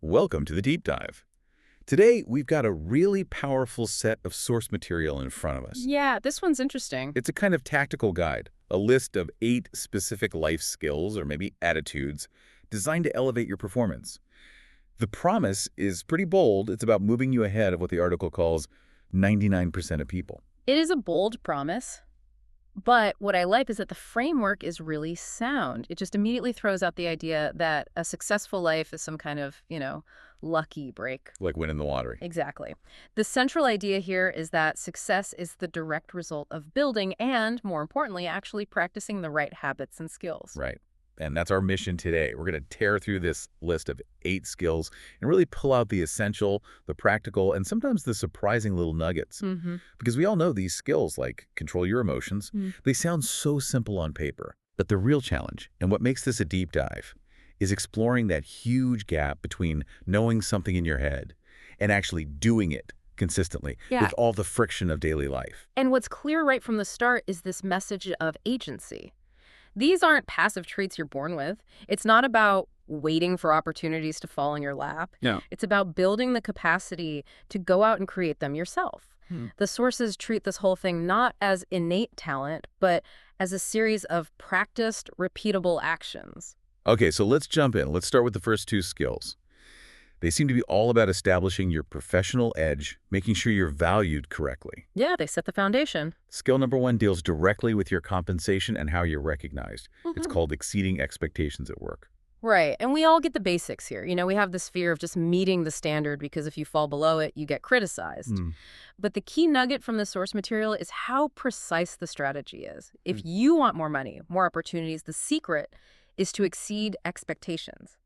Welcome to the Deep Dive. Today, we've got a really powerful set of source material in front of us. Yeah, this one's interesting. It's a kind of tactical guide, a list of 8 specific life skills or maybe attitudes designed to elevate your performance. The promise is pretty bold. It's about moving you ahead of what the article calls 99% of people. It is a bold promise, but what I like is that the framework is really sound. It just immediately throws out the idea that a successful life is some kind of, lucky break. Like winning the lottery. Exactly. The central idea here is that success is the direct result of building and, more importantly, actually practicing the right habits and skills. Right. And that's our mission today. We're going to tear through this list of 8 skills and really pull out the essential, the practical, and sometimes the surprising little nuggets. Because we all know these skills, like control your emotions, they sound so simple on paper. But the real challenge, and what makes this a deep dive, is exploring that huge gap between knowing something in your head and actually doing it consistently with all the friction of daily life. And what's clear right from the start is this message of agency. These aren't passive traits you're born with. It's not about waiting for opportunities to fall in your lap. No. It's about building the capacity to go out and create them yourself. The sources treat this whole thing not as innate talent, but as a series of practiced, repeatable actions. Okay, so let's jump in. Let's start with the first 2 skills. They seem to be all about establishing your professional edge, making sure you're valued correctly. Yeah, they set the foundation. Skill number 1 deals directly with your compensation and how you're recognized. It's called exceeding expectations at work. Right, and we all get the basics here. We have this fear of just meeting the standard because if you fall below it, you get criticized. But the key nugget from the source material is how precise the strategy is. If you want more money, more opportunities, the secret is to exceed expectations,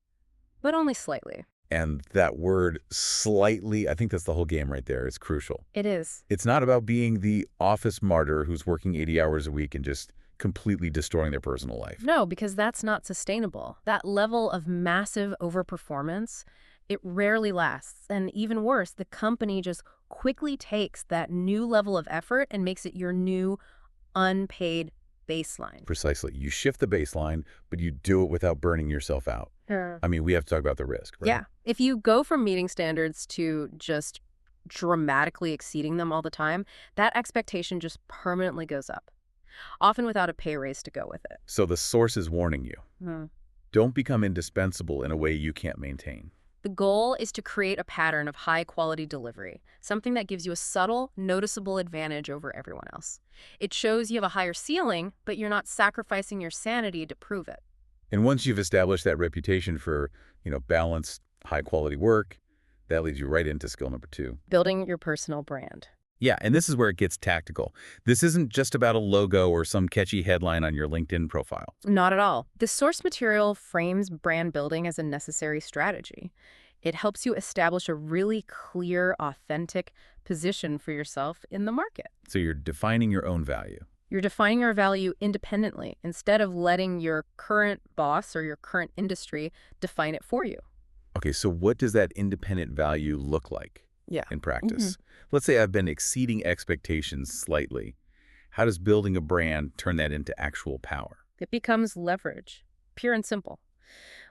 but only slightly. And that word slightly, I think that's the whole game right there. It's crucial. It is. It's not about being the office martyr who's working 80 hours a week and just completely destroying their personal life. No, because that's not sustainable. That level of massive overperformance, it rarely lasts. And even worse, the company just quickly takes that new level of effort and makes it your new unpaid baseline. Precisely. You shift the baseline, but you do it without burning yourself out. I mean, we have to talk about the risk, right? Yeah. If you go from meeting standards to just dramatically exceeding them all the time, that expectation just permanently goes up, often without a pay raise to go with it. So the source is warning you. Don't become indispensable in a way you can't maintain. The goal is to create a pattern of high-quality delivery, something that gives you a subtle, noticeable advantage over everyone else. It shows you have a higher ceiling, but you're not sacrificing your sanity to prove it. And once you've established that reputation for, balanced, high-quality work, that leads you right into skill number 2. Building your personal brand. Yeah, and this is where it gets tactical. This isn't just about a logo or some catchy headline on your LinkedIn profile. Not at all. The source material frames brand building as a necessary strategy. It helps you establish a really clear, authentic position for yourself in the market. So you're defining your own value. You're defining your value independently instead of letting your current boss or your current industry define it for you. Okay, so what does that independent value look like in practice? Let's say I've been exceeding expectations slightly. How does building a brand turn that into actual power? It becomes leverage, pure and simple.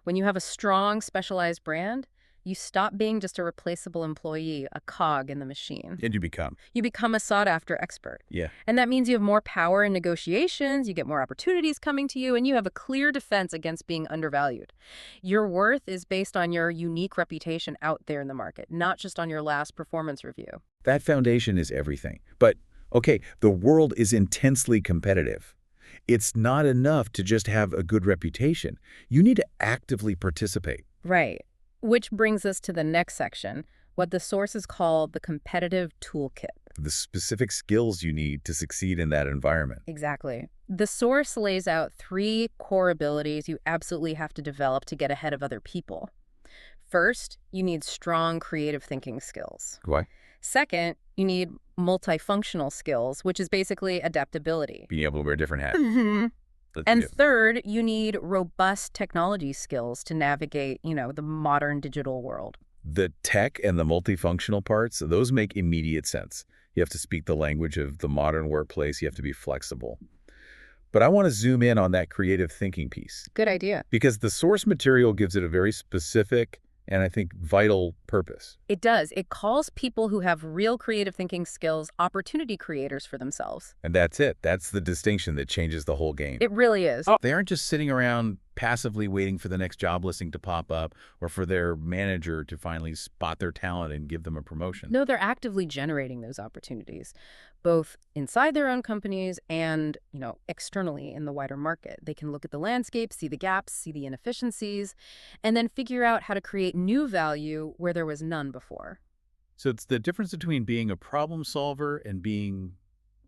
When you have a strong, specialized brand, you stop being just a replaceable employee, a cog in the machine. And you become. You become a sought-after expert. Yeah. And that means you have more power in negotiations, you get more opportunities coming to you, and you have a clear defense against being undervalued. Your worth is based on your unique reputation out there in the market, not just on your last performance review. That foundation is everything. But, okay, the world is intensely competitive. It's not enough to just have a good reputation. You need to actively participate. Right. Which brings us to the next section, what the sources call the competitive toolkit. The specific skills you need to succeed in that environment. Exactly. The source lays out 3 core abilities you absolutely have to develop to get ahead of other people. First, you need strong creative thinking skills. Why? Second, you need multifunctional skills, which is basically adaptability. Being able to wear different hats. And third, you need robust technology skills to navigate, the modern digital world. The tech and the multifunctional parts, those make immediate sense. You have to speak the language of the modern workplace. You have to be flexible. But I want to zoom in on that creative thinking piece. Good idea. Because the source material gives it a very specific and I think vital purpose. It does. It calls people who have real creative thinking skills opportunity creators for themselves. And that's it. That's the distinction that changes the whole game. It really is. They aren't just sitting around passively waiting for the next job listing to pop up or for their manager to finally spot their talent and give them a promotion. No, they're actively generating those opportunities, both inside their own companies and, externally in the wider market. They can look at the landscape, see the gaps, see the inefficiencies, and then figure out how to create new value where there was none before. So it's the difference between being a problem solver and being,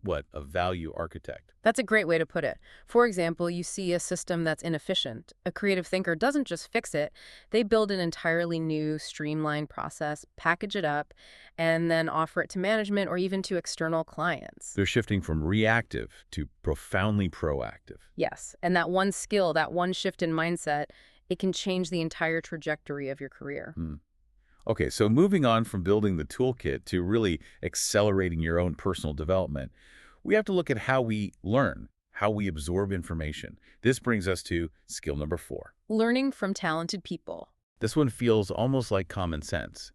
what, a value architect. That's a great way to put it. For example, you see a system that's inefficient. A creative thinker doesn't just fix it. They build an entirely new, streamlined process, package it up, and then offer it to management or even to external clients. They're shifting from reactive to profoundly proactive. Yes, and that one skill, that one shift in mindset, it can change the entire trajectory of your career. Okay, so moving on from building the toolkit to really accelerating your own personal development, we have to look at how we learn, how we absorb information. This brings us to skill number 4. Learning from talented people. This one feels almost like common sense,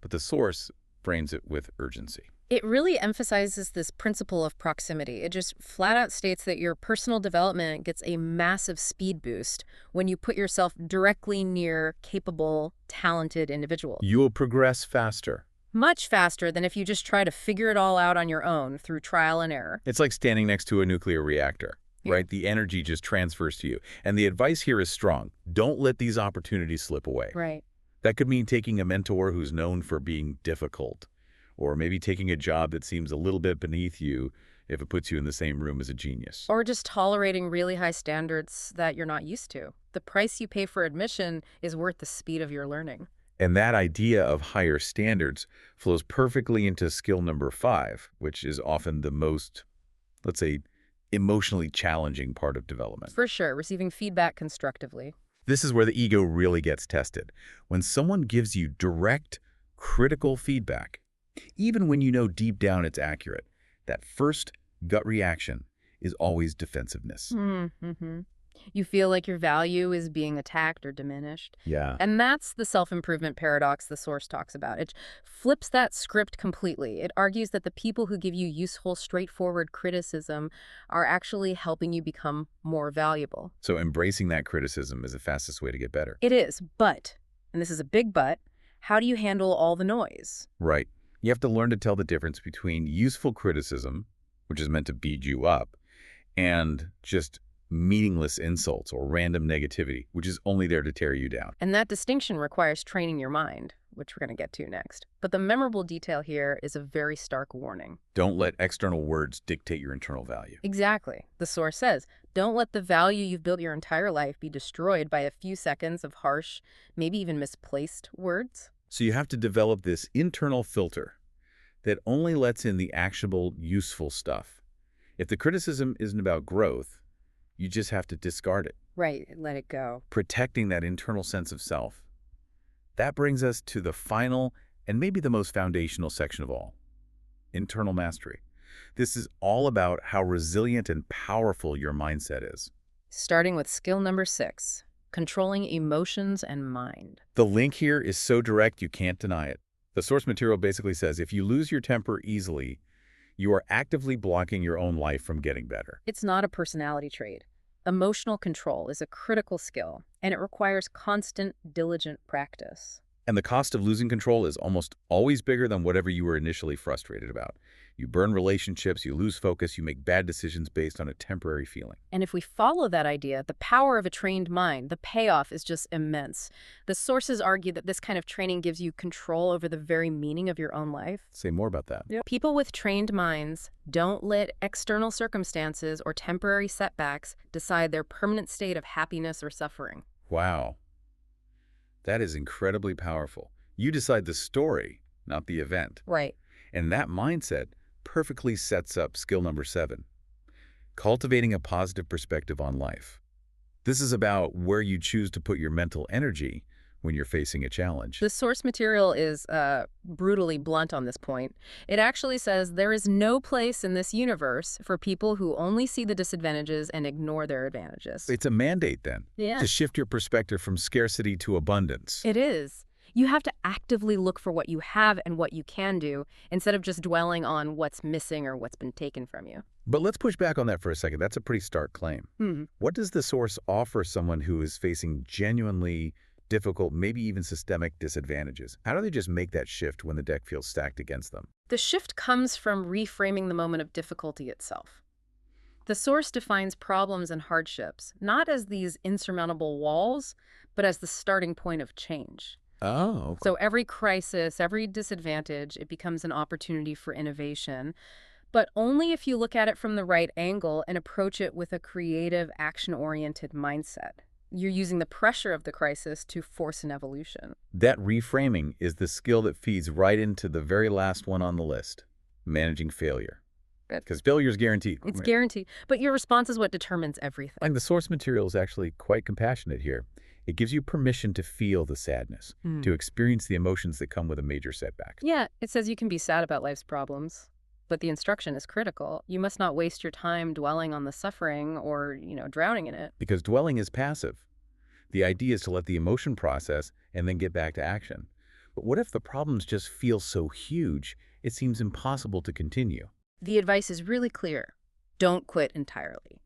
but the source frames it with urgency. It really emphasizes this principle of proximity. It just flat out states that your personal development gets a massive speed boost when you put yourself directly near capable, talented individuals. You will progress faster. Much faster than if you just try to figure it all out on your own through trial and error. It's like standing next to a nuclear reactor, right? The energy just transfers to you. And the advice here is strong. Don't let these opportunities slip away. Right. That could mean taking a mentor who's known for being difficult, or maybe taking a job that seems a little bit beneath you if it puts you in the same room as a genius. Or just tolerating really high standards that you're not used to. The price you pay for admission is worth the speed of your learning. And that idea of higher standards flows perfectly into skill number 5, which is often the most, let's say, emotionally challenging part of development. For sure, receiving feedback constructively. This is where the ego really gets tested. When someone gives you direct, critical feedback, even when you know deep down it's accurate, that first gut reaction is always defensiveness. You feel like your value is being attacked or diminished. Yeah. And that's the self-improvement paradox the source talks about. It flips that script completely. It argues that the people who give you useful, straightforward criticism are actually helping you become more valuable. So embracing that criticism is the fastest way to get better. It is, but, and this is a big but, how do you handle all the noise? Right. You have to learn to tell the difference between useful criticism, which is meant to beat you up, and just meaningless insults or random negativity, which is only there to tear you down. And that distinction requires training your mind, which we're going to get to next. But the memorable detail here is a very stark warning. Don't let external words dictate your internal value. Exactly. The source says, don't let the value you've built your entire life be destroyed by a few seconds of harsh, maybe even misplaced words. So you have to develop this internal filter that only lets in the actionable, useful stuff. If the criticism isn't about growth, you just have to discard it. Right, let it go. Protecting that internal sense of self. That brings us to the final and maybe the most foundational section of all, internal mastery. This is all about how resilient and powerful your mindset is. Starting with skill number 6, controlling emotions and mind. The link here is so direct you can't deny it. The source material basically says if you lose your temper easily, you are actively blocking your own life from getting better. It's not a personality trait. Emotional control is a critical skill, and it requires constant, diligent practice. And the cost of losing control is almost always bigger than whatever you were initially frustrated about. You burn relationships, you lose focus, you make bad decisions based on a temporary feeling. And if we follow that idea, the power of a trained mind, the payoff is just immense. The sources argue that this kind of training gives you control over the very meaning of your own life. Say more about that. Yeah. People with trained minds don't let external circumstances or temporary setbacks decide their permanent state of happiness or suffering. Wow. That is incredibly powerful. You decide the story, not the event. Right. And that mindset perfectly sets up skill number 7, cultivating a positive perspective on life. This is about where you choose to put your mental energy when you're facing a challenge. The source material is brutally blunt on this point. It actually says there is no place in this universe for people who only see the disadvantages and ignore their advantages. It's a mandate then, Yeah. to shift your perspective from scarcity to abundance. It is. You have to actively look for what you have and what you can do instead of just dwelling on what's missing or what's been taken from you. But let's push back on that for a second. That's a pretty stark claim. What does the source offer someone who is facing genuinely difficult, maybe even systemic disadvantages? How do they just make that shift when the deck feels stacked against them? The shift comes from reframing the moment of difficulty itself. The source defines problems and hardships not as these insurmountable walls, but as the starting point of change. Oh, okay. So every crisis, every disadvantage, it becomes an opportunity for innovation, but only if you look at it from the right angle and approach it with a creative, action-oriented mindset. You're using the pressure of the crisis to force an evolution. That reframing is the skill that feeds right into the very last one on the list, managing failure. Because failure is guaranteed. It's Right. guaranteed, but your response is what determines everything. Like the source material is actually quite compassionate here. It gives you permission to feel the sadness, to experience the emotions that come with a major setback. Yeah, it says you can be sad about life's problems, but the instruction is critical. You must not waste your time dwelling on the suffering or, drowning in it. Because dwelling is passive. The idea is to let the emotion process and then get back to action. But what if the problems just feel so huge, it seems impossible to continue? The advice is really clear. Don't quit entirely.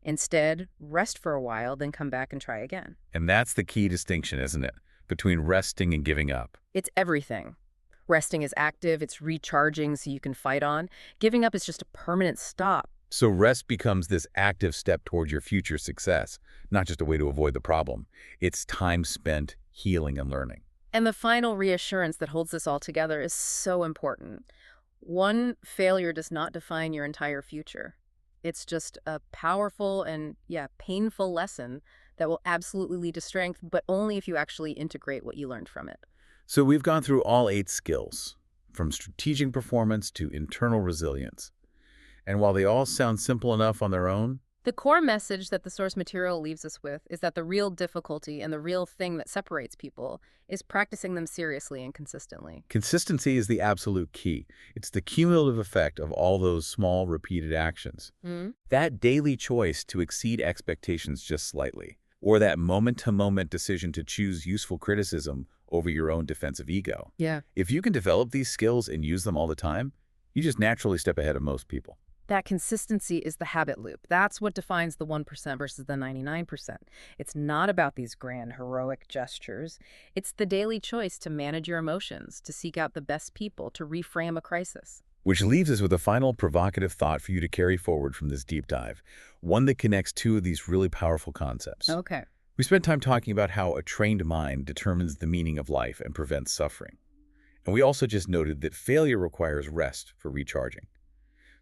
Instead, rest for a while, then come back and try again. And that's the key distinction, isn't it? Between resting and giving up. It's everything. Resting is active, it's recharging so you can fight on. Giving up is just a permanent stop. So rest becomes this active step towards your future success, not just a way to avoid the problem. It's time spent healing and learning. And the final reassurance that holds this all together is so important. One failure does not define your entire future. It's just a powerful and, painful lesson that will absolutely lead to strength, but only if you actually integrate what you learned from it. So we've gone through all 8 skills, from strategic performance to internal resilience. And while they all sound simple enough on their own, The core message that the source material leaves us with is that the real difficulty and the real thing that separates people is practicing them seriously and consistently. consistency is the absolute key. It's the cumulative effect of all those small, repeated actions. That daily choice to exceed expectations just slightly, or that moment-to-moment decision to choose useful criticism over your own defensive ego. Yeah. If you can develop these skills and use them all the time, you just naturally step ahead of most people. That consistency is the habit loop. That's what defines the 1% versus the 99%. It's not about these grand, heroic gestures. It's the daily choice to manage your emotions, to seek out the best people, to reframe a crisis. Which leaves us with a final provocative thought for you to carry forward from this deep dive, one that connects 2 of these really powerful concepts. Okay. We spent time talking about how a trained mind determines the meaning of life and prevents suffering. And we also just noted that failure requires rest for recharging.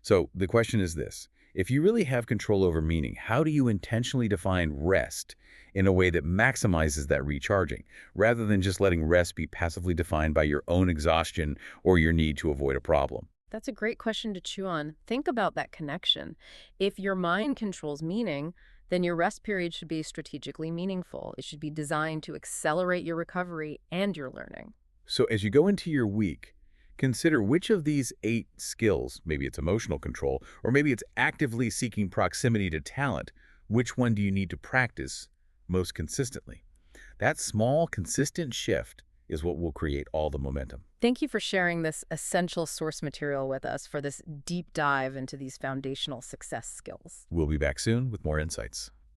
So the question is this: if you really have control over meaning, how do you intentionally define rest in a way that maximizes that recharging, rather than just letting rest be passively defined by your own exhaustion or your need to avoid a problem? That's a great question to chew on. Think about that connection. If your mind controls meaning, then your rest period should be strategically meaningful. It should be designed to accelerate your recovery and your learning. So as you go into your week, consider which of these 8 skills, maybe it's emotional control, or maybe it's actively seeking proximity to talent, which one do you need to practice most consistently? That small, consistent shift is what will create all the momentum. Thank you for sharing this essential source material with us for this deep dive into these foundational success skills. We'll be back soon with more insights.